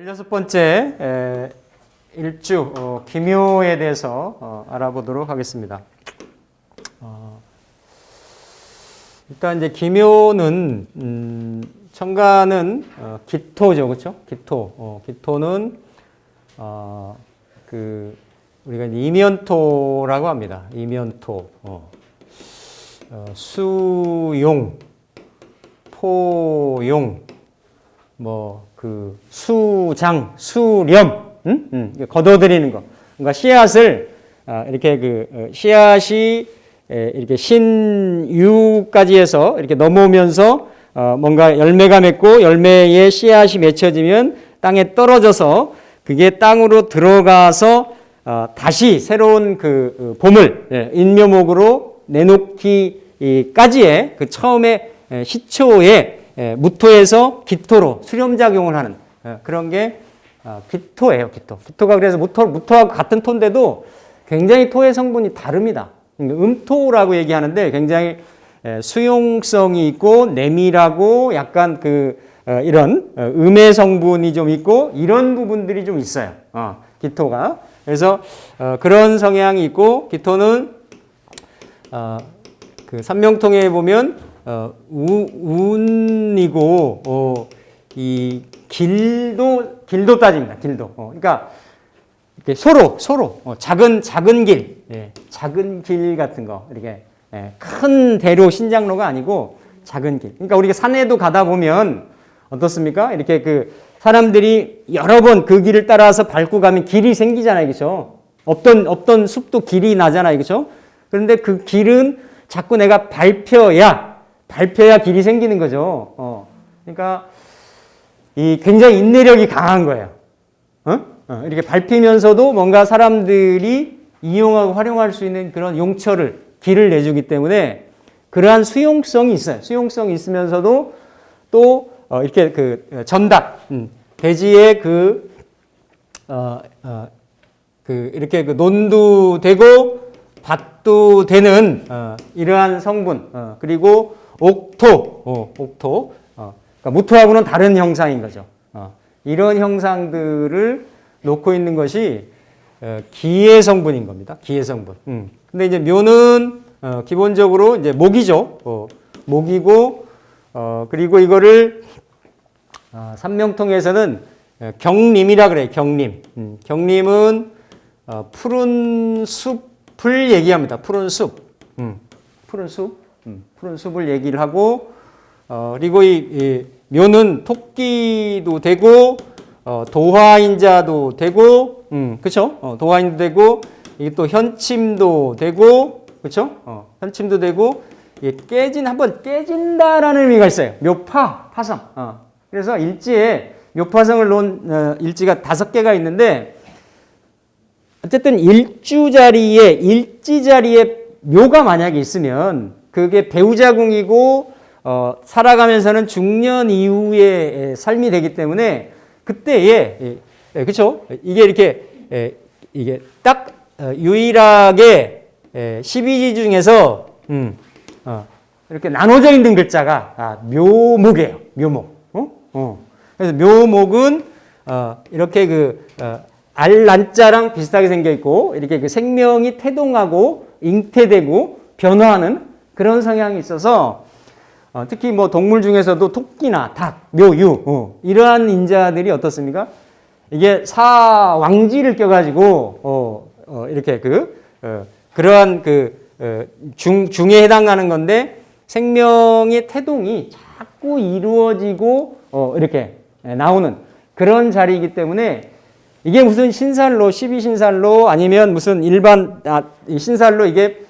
16번째 일주 기묘에 대해서 알아보도록 하겠습니다. 일단 이제 기묘는 천간은 기토죠, 그렇죠? 기토는 우리가 이제 이면토라고 합니다. 이면토, 수용, 포용, 수장, 수렴, 걷어들이는 거. 그러니까 씨앗을 이렇게 씨앗이 이렇게 신유까지 해서 이렇게 넘어오면서 뭔가 열매가 맺고 열매에 씨앗이 맺혀지면 땅에 떨어져서 그게 땅으로 들어가서 다시 새로운 봄을 인묘목으로 내놓기까지의 그 처음에 시초에 무토에서 기토로 수렴작용을 하는 그런 게 기토예요. 기토가 그래서 무토하고 같은 토인데도 굉장히 토의 성분이 다릅니다. 음토라고 얘기하는데 굉장히 수용성이 있고 내밀하고 약간 이런 음의 성분이 좀 있고 이런 부분들이 좀 있어요. 기토가. 그래서 그런 성향이 있고 기토는 삼명통에 보면 운이고 이 길도 따집니다. 길도. 그러니까 이렇게 소로 작은 길, 작은 길 같은 거 이렇게 큰 대로 신장로가 아니고 작은 길. 그러니까 우리가 산에도 가다 보면 어떻습니까? 이렇게 사람들이 여러 번 그 길을 따라서 밟고 가면 길이 생기잖아요, 그렇죠? 없던 숲도 길이 나잖아요, 그렇죠? 그런데 그 길은 자꾸 내가 밟혀야 길이 생기는 거죠. 그러니까 이 굉장히 인내력이 강한 거예요. 이렇게 밟히면서도 뭔가 사람들이 이용하고 활용할 수 있는 그런 길을 내주기 때문에 그러한 수용성이 있어요. 수용성이 있으면서도 또 이렇게 전답, 대지에 이렇게 논도 되고 밭도 되는 이러한 성분, 그리고 옥토, 그러니까 무토하고는 다른 형상인 거죠. 이런 형상들을 놓고 있는 것이 기의 성분인 겁니다. 기의 성분. 근데 이제 묘는 기본적으로 이제 목이죠. 목이고 그리고 이거를 삼명통에서는 경림이라 그래요. 경림. 경림은 푸른 숲을 얘기합니다. 푸른 숲. 푸른 숲을 얘기를 하고 그리고 이 묘는 토끼도 되고 도화인자도 되고 그렇죠? 도화인도 되고 이게 또 현침도 되고 그렇죠? 현침도 되고 이게 한번 깨진다라는 의미가 있어요. 묘파, 파성. 그래서 일지에 묘파성을 놓은 일지가 5개가 있는데 어쨌든 일지 자리에 묘가 만약에 있으면 그게 배우자궁이고 살아가면서는 중년 이후의 삶이 되기 때문에 그때에 그렇죠? 이게 딱 유일하게 12지 중에서 이렇게 나눠져 있는 글자가 묘목이에요. 묘목. 그래서 묘목은 이렇게 알란자랑 비슷하게 생겨 있고 이렇게 생명이 태동하고 잉태되고 변화하는 그런 성향이 있어서 특히 동물 중에서도 토끼나 닭, 묘, 유 이러한 인자들이 어떻습니까? 이게 사왕지를 껴가지고 이렇게 그러한 중에 해당하는 건데 생명의 태동이 자꾸 이루어지고 이렇게 나오는 그런 자리이기 때문에 이게 무슨 신살로 12신살로 아니면 무슨 일반 신살로 이게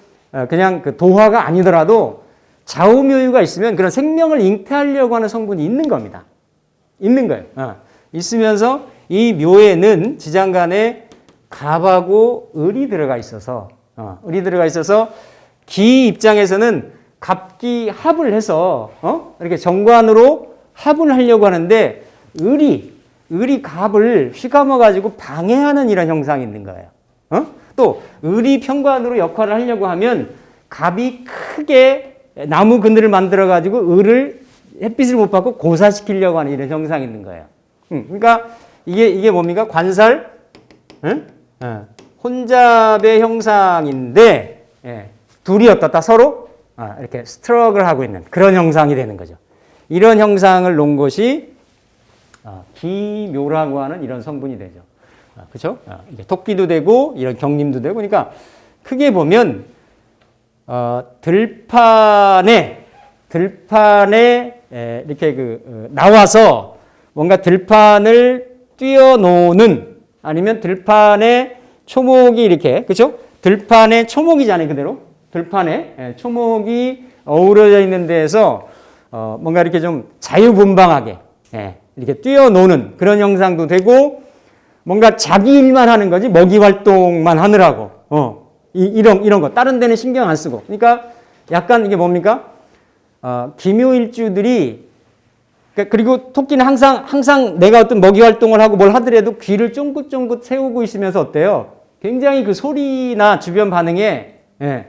그냥 도화가 아니더라도 좌우묘유가 있으면 그런 생명을 잉태하려고 하는 성분이 있는 겁니다. 있는 거예요. 있으면서 이 묘에는 지장간에 갑하고 을이 들어가 있어서 기 입장에서는 갑기 합을 해서 이렇게 정관으로 합을 하려고 하는데 을이 갑을 휘감아 가지고 방해하는 이런 형상이 있는 거예요. 또 을이 편관으로 역할을 하려고 하면 갑이 크게 나무 그늘을 만들어 가지고 을을 햇빛을 못 받고 고사시키려고 하는 이런 형상이 있는 거예요. 그러니까 이게 뭡니까? 관살, 응? 혼잡의 형상인데, 예, 둘이 어떻다? 서로 이렇게 스트럭을 하고 있는 그런 형상이 되는 거죠. 이런 형상을 놓은 것이 기묘라고 하는 이런 성분이 되죠. 그렇죠? 토끼도 되고 이런 경림도 되고, 그러니까 크게 보면 들판에 이렇게 나와서 뭔가 들판을 뛰어노는, 아니면 들판에 초목이 이렇게, 그렇죠? 들판에 초목이잖아요, 그대로. 들판에 초목이 어우러져 있는 데에서 뭔가 이렇게 좀 자유분방하게 이렇게 뛰어노는 그런 형상도 되고, 뭔가 자기 일만 하는 거지 먹이 활동만 하느라고 이런 거 다른 데는 신경 안 쓰고. 그러니까 약간 이게 뭡니까? 기묘일주들이, 그리고 토끼는 항상 내가 어떤 먹이 활동을 하고 뭘 하더라도 귀를 쫑긋쫑긋 세우고 있으면서 어때요? 굉장히 그 소리나 주변 반응에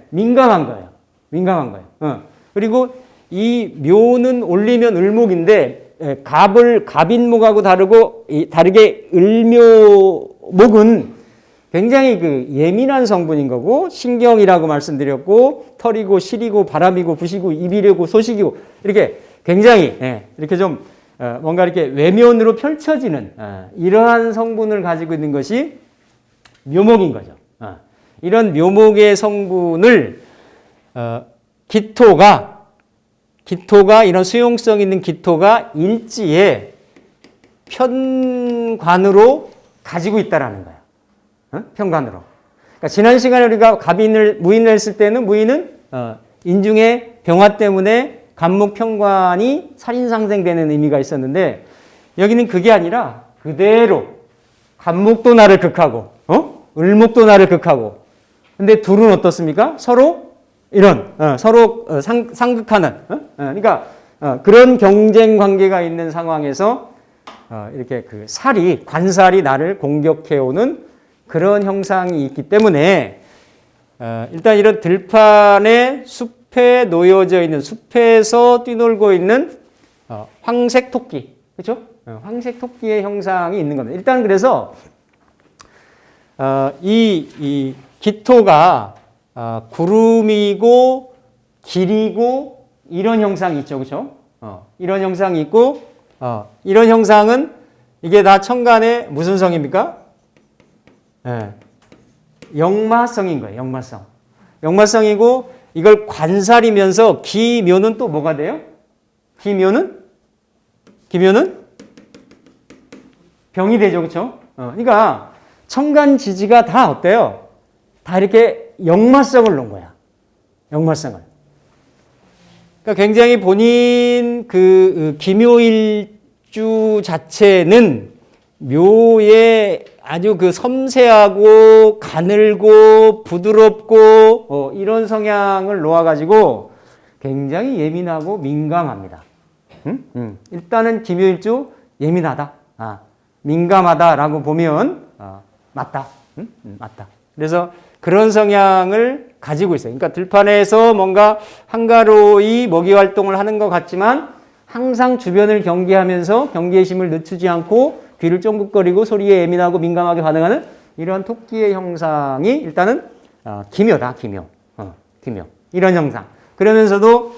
민감한 거예요. 민감한 거예요. 그리고 이 묘는 올리면 을목인데, 갑인목하고 다르게 을묘목은 굉장히 그 예민한 성분인 거고, 신경이라고 말씀드렸고, 털이고 실이고 바람이고 부시고 입이려고 소식이고, 이렇게 굉장히 이렇게 좀 뭔가 이렇게 외면으로 펼쳐지는 이러한 성분을 가지고 있는 것이 묘목인 거죠. 이런 묘목의 성분을 기토가 이런 수용성 있는 기토가 일지에 편관으로 가지고 있다라는 거예요. 편관으로. 그러니까 지난 시간에 우리가 무인을 했을 때는 무인은 인중의 병화 때문에 간목 편관이 살인상생되는 의미가 있었는데, 여기는 그게 아니라 그대로 간목도 나를 극하고 을목도 나를 극하고, 근데 둘은 어떻습니까? 서로 서로 상극하는, 그러니까 그런 경쟁 관계가 있는 상황에서 이렇게 그 관살이 나를 공격해오는 그런 형상이 있기 때문에, 일단 이런 들판에 숲에 놓여져 있는, 숲에서 뛰놀고 있는 황색 토끼, 그렇죠? 황색 토끼의 형상이 있는 겁니다. 일단 그래서 이 기토가 구름이고 길이고 이런 형상이 있죠, 그렇죠? 이런 형상이 있고, 이런 형상은 이게 다 천간의 무슨 성입니까? 역마성인 거예요. 역마성이고, 이걸 관살이면서 기묘는 또 뭐가 돼요? 기묘는 병이 되죠, 그렇죠? 그러니까 천간 지지가 다 어때요? 다 이렇게 역마성을 놓은 거야. 역마성을. 그러니까 굉장히 본인 그 기묘일주 자체는 묘에 아주 그 섬세하고 가늘고 부드럽고 이런 성향을 놓아가지고 굉장히 예민하고 민감합니다. 일단은 기묘일주 예민하다, 민감하다라고 보면 맞다. 맞다. 그래서 그런 성향을 가지고 있어요. 그러니까 들판에서 뭔가 한가로이 먹이 활동을 하는 것 같지만 항상 주변을 경계하면서 경계의 심을 늦추지 않고 귀를 쫑긋거리고 소리에 예민하고 민감하게 반응하는 이러한 토끼의 형상이 일단은 기묘다. 기묘. 이런 형상. 그러면서도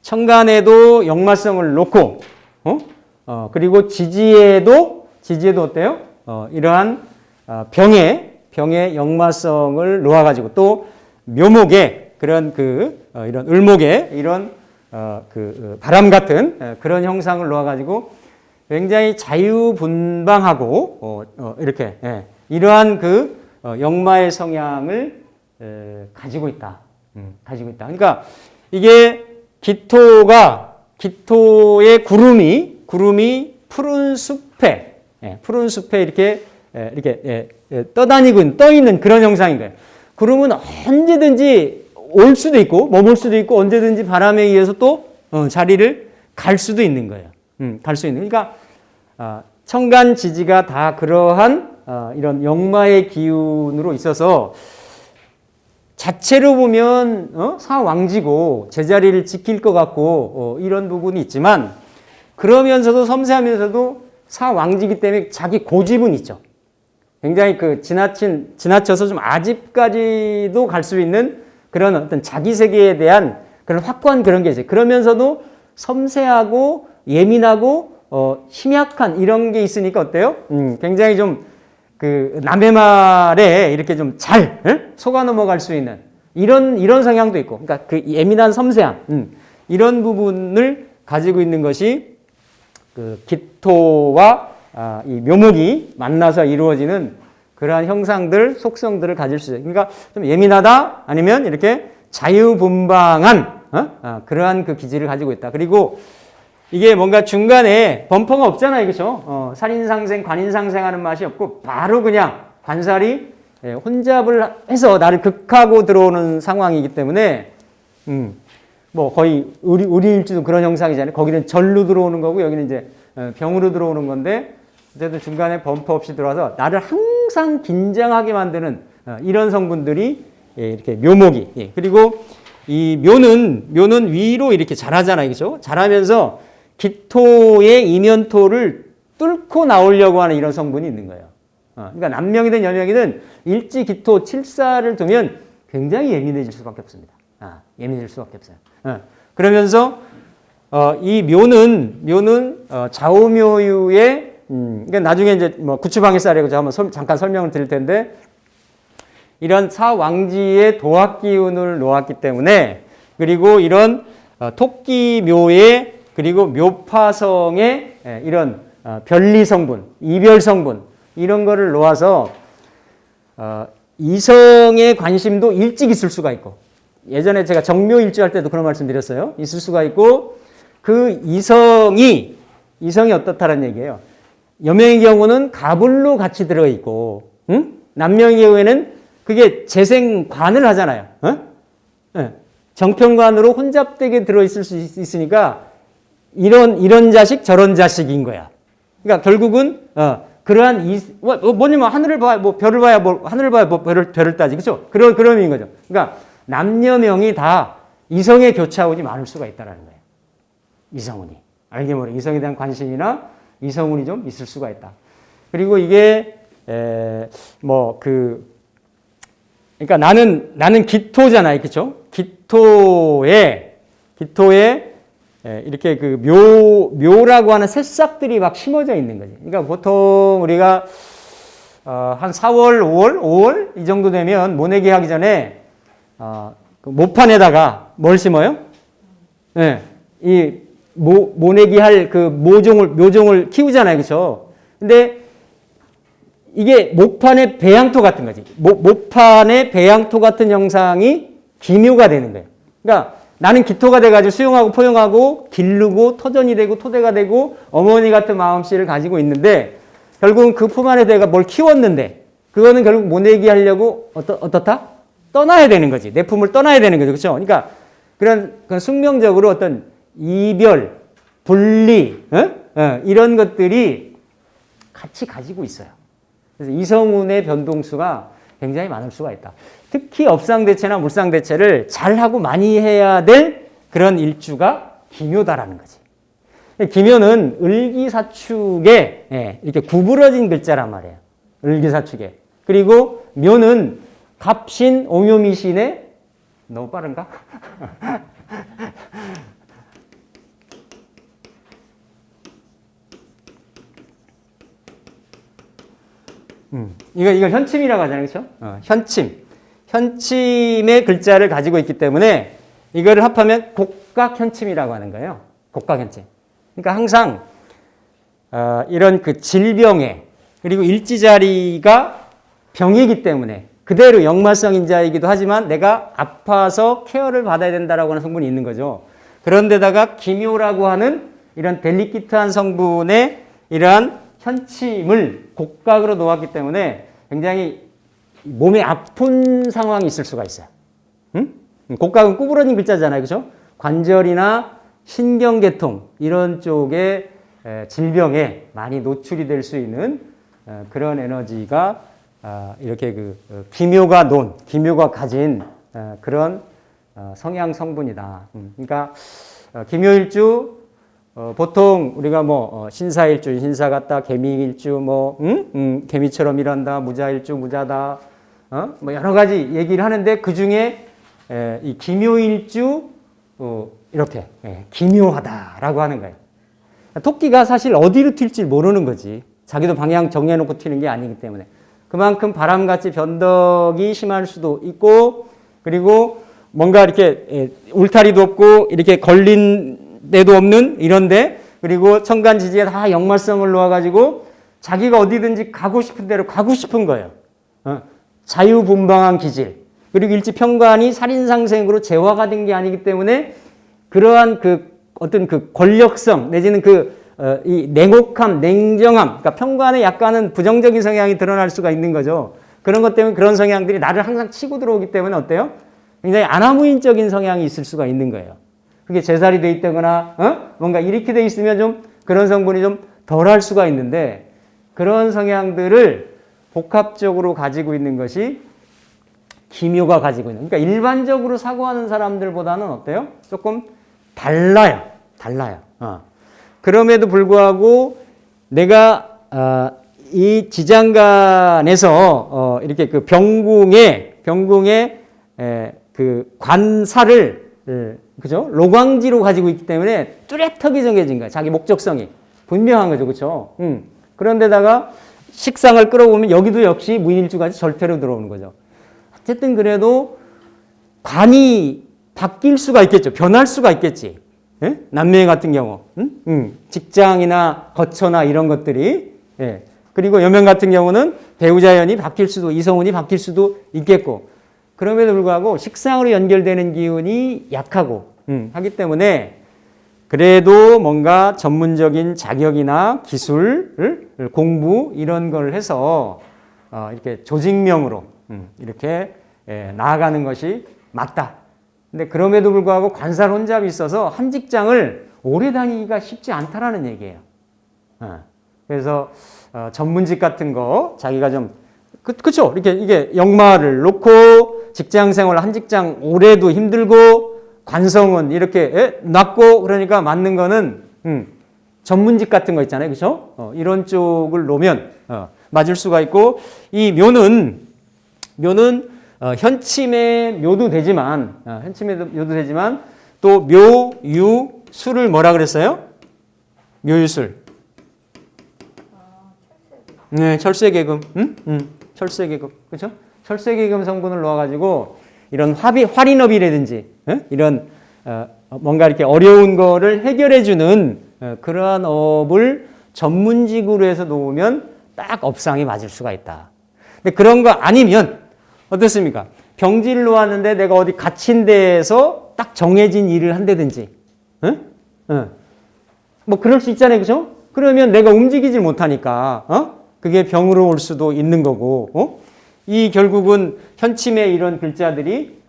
천간에도 역마성을 놓고 그리고 지지에도 어때요? 이러한 병의 역마성을 놓아가지고, 또 묘목에 그런 이런 을목에 이런 바람 같은 그런 형상을 놓아가지고 굉장히 자유분방하고 이렇게 이러한 역마의 성향을 가지고 있다. 그러니까 이게 기토의 구름이 푸른 숲에 이렇게 떠 있는 그런 형상인 거예요. 구름은 언제든지 올 수도 있고 머물 수도 있고 언제든지 바람에 의해서 또 자리를 갈 수도 있는 거예요. 갈 수 있는. 그러니까 천간 지지가 다 그러한 이런 역마의 기운으로 있어서 자체로 보면 사왕지고 제자리를 지킬 것 같고 이런 부분이 있지만 그러면서도 섬세하면서도 사왕지기 때문에 자기 고집은 있죠. 굉장히 그 지나쳐서 좀 아집까지도 갈 수 있는 그런 어떤 자기 세계에 대한 그런 확고한 그런 게 있어요. 그러면서도 섬세하고 예민하고 심약한 이런 게 있으니까 어때요? 굉장히 좀 그 남의 말에 이렇게 좀 잘 속아 넘어갈 수 있는 이런 성향도 있고, 그러니까 그 예민한 섬세함 이런 부분을 가지고 있는 것이 그 기토와 이 묘목이 만나서 이루어지는 그러한 형상들, 속성들을 가질 수 있어요. 그러니까 좀 예민하다 아니면 이렇게 자유분방한 그러한 그 기질을 가지고 있다. 그리고 이게 뭔가 중간에 범퍼가 없잖아요. 그렇죠? 살인상생, 관인상생 하는 맛이 없고 바로 그냥 관살이 혼잡을 해서 나를 극하고 들어오는 상황이기 때문에 뭐 거의 의리일주도 그런 형상이잖아요. 거기는 절로 들어오는 거고 여기는 이제 병으로 들어오는 건데 어쨌든 중간에 범퍼 없이 들어와서 나를 항상 긴장하게 만드는 이런 성분들이 이렇게 묘목이. 그리고 이 묘는 위로 이렇게 자라잖아요. 그렇죠? 자라면서 기토의 이면토를 뚫고 나오려고 하는 이런 성분이 있는 거예요. 그러니까 남명이든 여명이든 일지 기토 칠사를 두면 굉장히 예민해질 수밖에 없습니다. 예민해질 수밖에 없어요. 그러면서 이 묘는 좌우묘유의 그러니까 나중에 이제 뭐 구추방해살이라고 제가 한번 잠깐 설명을 드릴 텐데 이런 사왕지의 도학 기운을 놓았기 때문에 그리고 이런 토끼묘의 그리고 묘파성의 이런 변리 성분, 이별 성분 이런 거를 놓아서 이성의 관심도 일찍 있을 수가 있고 예전에 제가 정묘일주 할 때도 그런 말씀 드렸어요. 있을 수가 있고 그 이성이 어떻다는 얘기예요. 여명의 경우는 가불로 같이 들어있고 남명의 경우에는 그게 재생관을 하잖아요. 정편관으로 혼잡되게 들어있을 수 있으니까 이런 자식 저런 자식인 거야. 그러니까 결국은 그러한 뭐냐면 하늘을 봐야 뭐 별을 봐야 뭐 하늘을 봐야 뭐 별을 따지 그렇죠? 그런 의미인 거죠. 그러니까 남녀명이 다 이성의 교차운이 많을 수가 있다라는 거예요. 이성운이 알게 모르게 이성에 대한 관심이나 이성운이 좀 있을 수가 있다. 그리고 이게 그러니까 나는 기토잖아요, 그렇죠? 기토에 이렇게 그 묘라고 하는 새싹들이 막 심어져 있는 거지. 그러니까 보통 우리가 한 4월, 5월 이 정도 되면 모내기 하기 전에 그 모판에다가 뭘 심어요? 네, 이 모내기 할 그 묘종을 키우잖아요, 그렇죠? 근데 이게 목판의 배양토 같은 거지. 목판의 배양토 같은 형상이 기묘가 되는 거예요. 그러니까 나는 기토가 돼가지고 수용하고 포용하고 기르고 터전이 되고 토대가 되고 어머니 같은 마음씨를 가지고 있는데 결국은 그 품 안에 내가 뭘 키웠는데 그거는 결국 모내기 하려고 어떻다? 떠나야 되는 거지. 내 품을 떠나야 되는 거죠. 그렇죠? 그러니까 그런 숙명적으로 어떤 이별, 분리 이런 것들이 같이 가지고 있어요. 그래서 이성운의 변동수가 굉장히 많을 수가 있다. 특히 업상대체나 물상대체를 잘하고 많이 해야 될 그런 일주가 기묘다라는 거지. 기묘는 을기사축에 이렇게 구부러진 글자란 말이에요. 을기사축에. 그리고 묘는 갑신, 오묘미신에 너무 빠른가? 이걸 현침이라고 하잖아요. 그렇죠? 현침의 글자를 가지고 있기 때문에 이거를 합하면 곡각현침이라고 하는 거예요. 곡각현침. 그러니까 항상 이런 그 질병에 그리고 일지자리가 병이기 때문에 그대로 역마성 인자이기도 하지만 내가 아파서 케어를 받아야 된다라고 하는 성분이 있는 거죠. 그런데다가 기묘라고 하는 이런 델리키트한 성분의 이러한 현침을 곡각으로 놓았기 때문에 굉장히 몸에 아픈 상황이 있을 수가 있어요. 곡각은 구부러진 글자잖아요. 그렇죠? 관절이나 신경계통 이런 쪽의 질병에 많이 노출이 될 수 있는 그런 에너지가 이렇게 기묘가 가진 그런 성향 성분이다. 그러니까 기묘일주 보통 우리가 신사일주 신사 같다, 개미일주 개미처럼 일한다, 무자일주 무자다, 여러 가지 얘기를 하는데 그 중에 이 기묘일주 이렇게 기묘하다라고 하는 거예요. 토끼가 사실 어디로 튈지 모르는 거지. 자기도 방향 정해놓고 튀는 게 아니기 때문에. 그만큼 바람같이 변덕이 심할 수도 있고, 그리고 뭔가 이렇게 울타리도 없고, 이렇게 걸린 데도 없는 이런데, 그리고 천간지지에 다 역말성을 놓아가지고 자기가 어디든지 가고 싶은 데로 가고 싶은 거예요. 자유분방한 기질. 그리고 일지평관이 살인상생으로 재화가 된 게 아니기 때문에 그러한 어떤 권력성 내지는 이 냉혹함, 냉정함, 그러니까 평관에 약간은 부정적인 성향이 드러날 수가 있는 거죠. 그런 것 때문에 그런 성향들이 나를 항상 치고 들어오기 때문에 어때요? 굉장히 아나무인적인 성향이 있을 수가 있는 거예요. 그게 제살이 돼 있다거나, 뭔가 이렇게 돼 있으면 좀 그런 성분이 좀 덜할 수가 있는데 그런 성향들을 복합적으로 가지고 있는 것이 기묘가 가지고 있는. 그러니까 일반적으로 사고하는 사람들보다는 어때요? 조금 달라요. 그럼에도 불구하고 내가 이 지장간에서 이렇게 병궁의 그 관사를 그죠? 로광지로 가지고 있기 때문에 뚜렷하게 정해진 거예요. 자기 목적성이 분명한 거죠, 그렇죠? 그런데다가 식상을 끌어보면 여기도 역시 무인일주까지 절대로 들어오는 거죠. 어쨌든 그래도 관이 바뀔 수가 있겠죠. 변할 수가 있겠지. 예? 남매 같은 경우, 직장이나 거처나 이런 것들이, 예. 그리고 여명 같은 경우는 배우자연이 바뀔 수도, 이성운이 바뀔 수도 있겠고, 그럼에도 불구하고 식상으로 연결되는 기운이 약하고, 하기 때문에 그래도 뭔가 전문적인 자격이나 기술, 공부 이런 걸 해서 이렇게 조직명으로 이렇게 나아가는 것이 맞다. 근데 그럼에도 불구하고 관살 혼잡이 있어서 한 직장을 오래 다니기가 쉽지 않다라는 얘기예요. 그래서 전문직 같은 거 자기가 좀 그쵸? 이렇게 이게 역마를 놓고 직장 생활 한 직장 오래도 힘들고 관성은 이렇게 낮고 그러니까 맞는 거는 전문직 같은 거 있잖아요, 그렇죠? 이런 쪽을 놓으면 맞을 수가 있고 이 묘는 현침의 묘도 되지만 또 묘, 유, 수를 뭐라 그랬어요? 묘유술. 네, 철쇠계금. 철쇠계금. 그렇죠? 철쇠계금 성분을 넣어가지고 이런 활인업이라든지 이런 뭔가 이렇게 어려운 거를 해결해주는 그러한 업을 전문직으로 해서 놓으면 딱 업상이 맞을 수가 있다. 근데 그런 거 아니면 어떻습니까? 병지를 놓았는데 내가 어디 갇힌 데에서 딱 정해진 일을 한다든지, 뭐 그럴 수 있잖아요, 그죠? 그러면 내가 움직이질 못하니까, 그게 병으로 올 수도 있는 거고, 이 결국은 현침의 이런 글자들이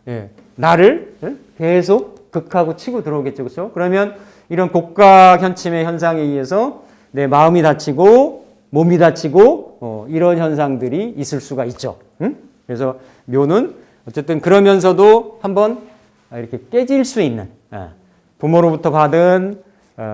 나를 계속 극하고 치고 들어오겠죠, 그렇죠? 그러면 이런 곡각 현침의 현상에 의해서 내 마음이 다치고 몸이 다치고 이런 현상들이 있을 수가 있죠. 그래서 묘는 어쨌든 그러면서도 한번 이렇게 깨질 수 있는 부모로부터 받은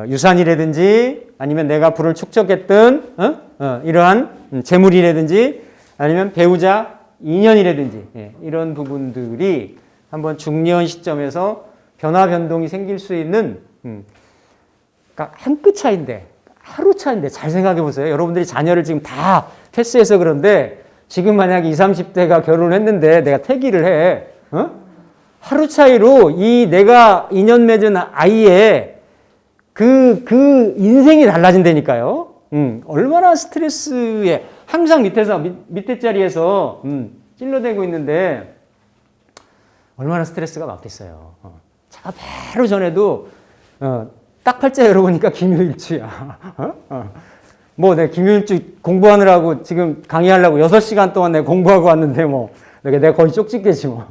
유산이라든지 아니면 내가 불을 축적했던 이러한 재물이라든지 아니면 배우자 인연이라든지 이런 부분들이 한번 중년 시점에서 변화 변동이 생길 수 있는 그러니까 한 끗 차인데 하루 차인데 잘 생각해 보세요. 여러분들이 자녀를 지금 다 패스해서 그런데 지금 만약에 20, 30대가 결혼을 했는데 내가 태기를 해. 하루 차이로 이 내가 인연 맺은 아이의 그 인생이 달라진다니까요. 얼마나 스트레스에 항상 밑에 자리에서 찔러대고 있는데 얼마나 스트레스가 많겠어요. 제가 바로 전에도 딱 팔자 열어보니까 김효일주야. 뭐 내가 김효일주 공부하느라고 지금 강의하려고 6시간 동안 내가 공부하고 왔는데 뭐 내가 거의 쪽집게지 뭐.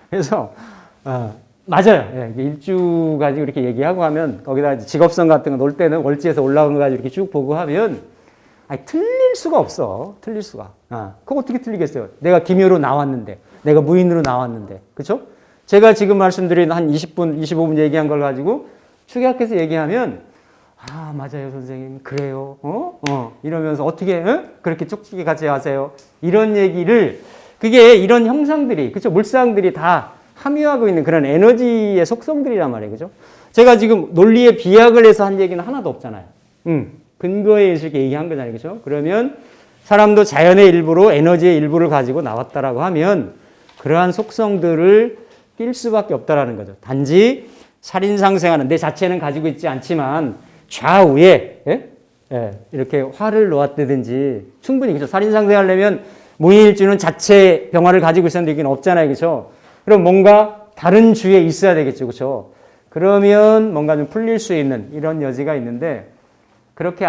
그래서 맞아요. 예, 일주 가지고 이렇게 얘기하고 하면 거기다 직업성 같은 거 놀 때는 월지에서 올라온 거 가지고 이렇게 쭉 보고 하면 아니, 틀릴 수가 없어. 틀릴 수가. 그거 어떻게 틀리겠어요? 내가 기묘로 나왔는데, 내가 무인으로 나왔는데, 그렇죠? 제가 지금 말씀드린 한 20분, 25분 얘기한 걸 가지고 축약해서 얘기하면 맞아요, 선생님. 그래요. 이러면서 어떻게 그렇게 쪽지게 같이 하세요? 이런 얘기를 그게 이런 형상들이 그렇죠? 물상들이 다 함유하고 있는 그런 에너지의 속성들이란 말이에요. 그죠? 제가 지금 논리의 비약을 해서 한 얘기는 하나도 없잖아요. 근거에 의해서 이렇게 얘기한 거잖아요. 그죠? 그러면 사람도 자연의 일부로 에너지의 일부를 가지고 나왔다라고 하면 그러한 속성들을 띌 수밖에 없다라는 거죠. 단지 살인상생하는 내 자체는 가지고 있지 않지만 좌우에 이렇게 화를 놓았다든지 충분히 그죠. 살인상생하려면 무인일주는 자체 병화를 가지고 있었는데 이게 없잖아요. 그죠? 그럼 뭔가 다른 주에 있어야 되겠죠. 그죠? 그러면 뭔가 좀 풀릴 수 있는 이런 여지가 있는데 그렇지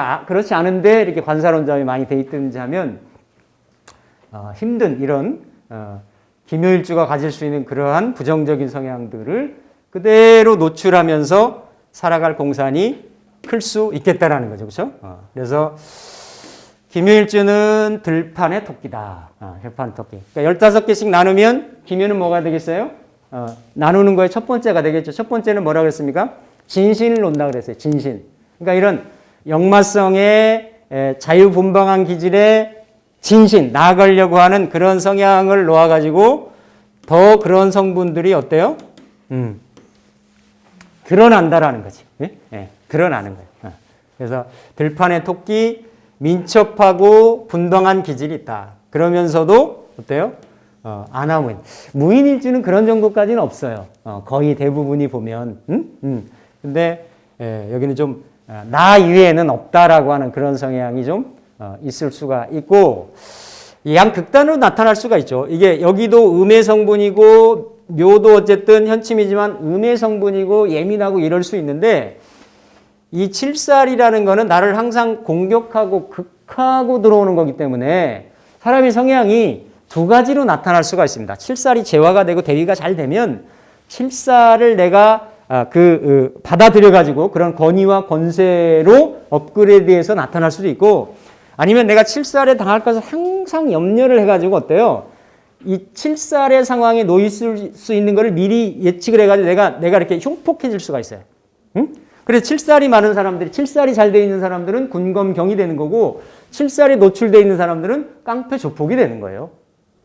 않은데 이렇게 관사론점이 많이 돼 있든지 하면 힘든 이런 기묘일주가 가질 수 있는 그러한 부정적인 성향들을 그대로 노출하면서 살아갈 공산이 클 수 있겠다라는 거죠. 그렇죠? 그래서 기묘일주는 들판의 토끼다. 들판 토끼. 그러니까 15개씩 나누면 기묘는 뭐가 되겠어요? 나누는 거에 첫 번째가 되겠죠. 첫 번째는 뭐라고 그랬습니까? 진신을 놓는다 그랬어요. 진신. 그러니까 이런 역마성의 자유분방한 기질의 진신, 나아가려고 하는 그런 성향을 놓아가지고 더 그런 성분들이 어때요? 드러난다라는 거지. 예? 드러나는 거예요. 그래서 들판의 토끼, 민첩하고 분방한 기질이 있다. 그러면서도 어때요? 아나무인. 무인일주는 그런 정도까지는 없어요. 거의 대부분이 보면. 근데 여기는 좀 나 이외에는 없다라고 하는 그런 성향이 좀 있을 수가 있고 양극단으로 나타날 수가 있죠. 이게 여기도 음의 성분이고 묘도 어쨌든 현침이지만 음의 성분이고 예민하고 이럴 수 있는데 이 칠살이라는 거는 나를 항상 공격하고 극하고 들어오는 거기 때문에 사람의 성향이 두 가지로 나타날 수가 있습니다. 칠살이 재화가 되고 대위가 잘 되면 칠살을 내가 받아들여가지고 그런 권위와 권세로 업그레이드해서 나타날 수도 있고 아니면 내가 칠살에 당할 것을 항상 염려를 해가지고 어때요? 이 칠살의 상황에 놓일 수 있는 것을 미리 예측을 해가지고 내가 이렇게 흉폭해질 수가 있어요. 그래서 칠살이 많은 사람들이, 칠살이 잘 돼 있는 사람들은 군검경이 되는 거고 칠살이 노출되어 있는 사람들은 깡패 조폭이 되는 거예요.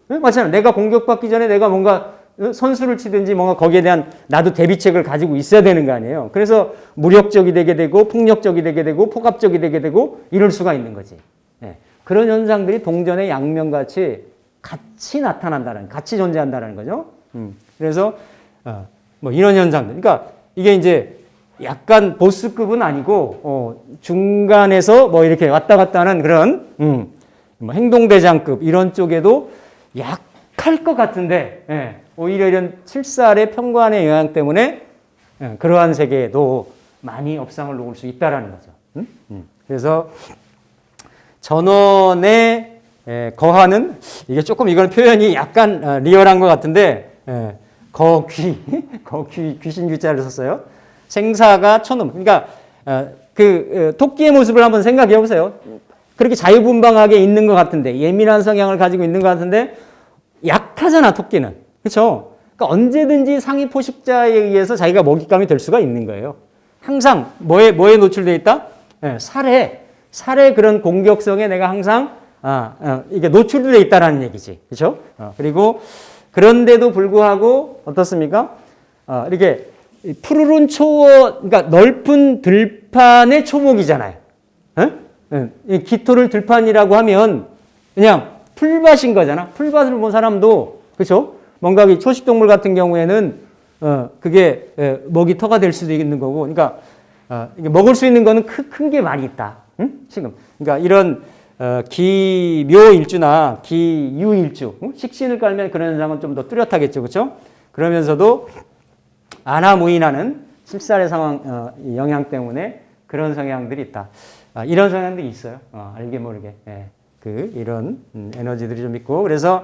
맞잖아요. 내가 공격받기 전에 내가 뭔가 선수를 치든지 뭔가 거기에 대한 나도 대비책을 가지고 있어야 되는 거 아니에요. 그래서 무력적이 되게 되고 폭력적이 되게 되고 폭압적이 되게 되고 이럴 수가 있는 거지. 그런 현상들이 동전의 양면같이 같이 나타난다는, 같이 존재한다는 거죠. 그래서 뭐 이런 현상들. 그러니까 이게 이제 약간 보스급은 아니고 중간에서 뭐 이렇게 왔다 갔다 하는 그런 뭐 행동대장급 이런 쪽에도 약할 것 같은데 오히려 이런 칠살의 편관의 영향 때문에 그러한 세계에도 많이 업상을 놓을 수 있다라는 거죠. 그래서 전원에 거하는 이게 조금 이건 표현이 약간 리얼한 것 같은데 귀신 귀자를 썼어요. 생사가 초놈. 그러니까 토끼의 모습을 한번 생각해 보세요. 그렇게 자유분방하게 있는 것 같은데 예민한 성향을 가지고 있는 것 같은데 약하잖아 토끼는. 그렇죠? 그러니까 언제든지 상위 포식자에 의해서 자기가 먹잇감이 될 수가 있는 거예요. 항상 뭐에 노출되어 있다? 살의 그런 공격성에 내가 항상 이게 노출되어 있다라는 얘기지. 그렇죠? 그리고 그런데도 불구하고 어떻습니까? 이렇게 푸르른 그러니까 넓은 들판의 초목이잖아요. 기토를 들판이라고 하면 그냥 풀밭인 거잖아. 풀밭을 본 사람도 그렇죠? 뭔가 초식동물 같은 경우에는 그게 먹이터가 될 수도 있는 거고, 그러니까 이게 먹을 수 있는 거는 큰 게 많이 있다. 지금 그러니까 이런 기묘일주나 기유일주 식신을 깔면 그런 현상은 좀 더 뚜렷하겠죠, 그렇죠? 그러면서도 아나무인하는 칠살의 상황 영향 때문에 그런 성향들이 있다. 이런 성향들이 있어요. 알게 모르게 이런 에너지들이 좀 있고 그래서.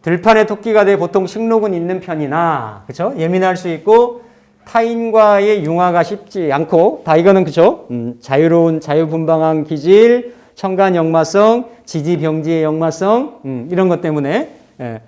들판의 토끼가 돼 보통 식록은 있는 편이나, 그쵸? 예민할 수 있고, 타인과의 융화가 쉽지 않고, 다 이거는, 그쵸? 자유로운, 자유분방한 기질, 청간 역마성, 지지 병지의 역마성, 이런 것 때문에 예,